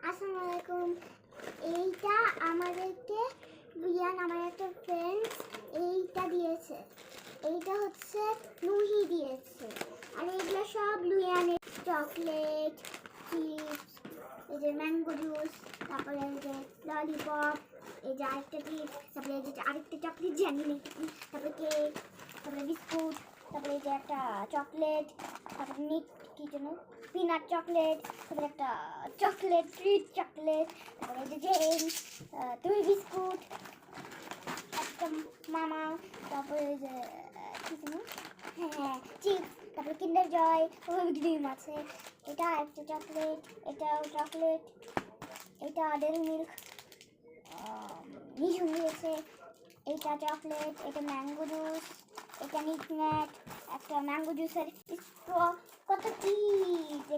আসসালামু আলাইকুম। এইটা আমাদেরকে রিয়ান আমার একটা ফ্রেন্ড এইটা দিয়েছে। এইটা হচ্ছে নুহি দিয়েছে। আর এইগুলো সব লুইয়ানের চকলেট, চিপস, এই যে ম্যাঙ্গো জুস, তারপরে এই যে ললিপপ, এই যে আরেকটা চিপস, তারপরে এই যে আরেকটা চকলেট জানি না কি, তারপরে কেক, তারপরে বিস্কুট, তারপরে এই যে একটা চকলেট, তারপরে নিট কি যেন পিনাট চকলেট, তারপরে একটা চকলেট ট্রিট চকলেট, তারপরে এই যে জেমস, দুই বিস্কুট, একটা মামা, তারপরে এই যে কি যেন হ্যাঁ চিপস, তারপরে কিন্ডার জয়, ওই ডিম আছে। এটা একটা চকলেট, এটাও চকলেট, এটা ডেরি মিল্ক মিশু দিয়েছে। এটা চকলেট, এটা ম্যাঙ্গো জুস, এটা নিকন্যাট, একটা ম্যাঙ্গো জুসের স্ট্র, কত কি যে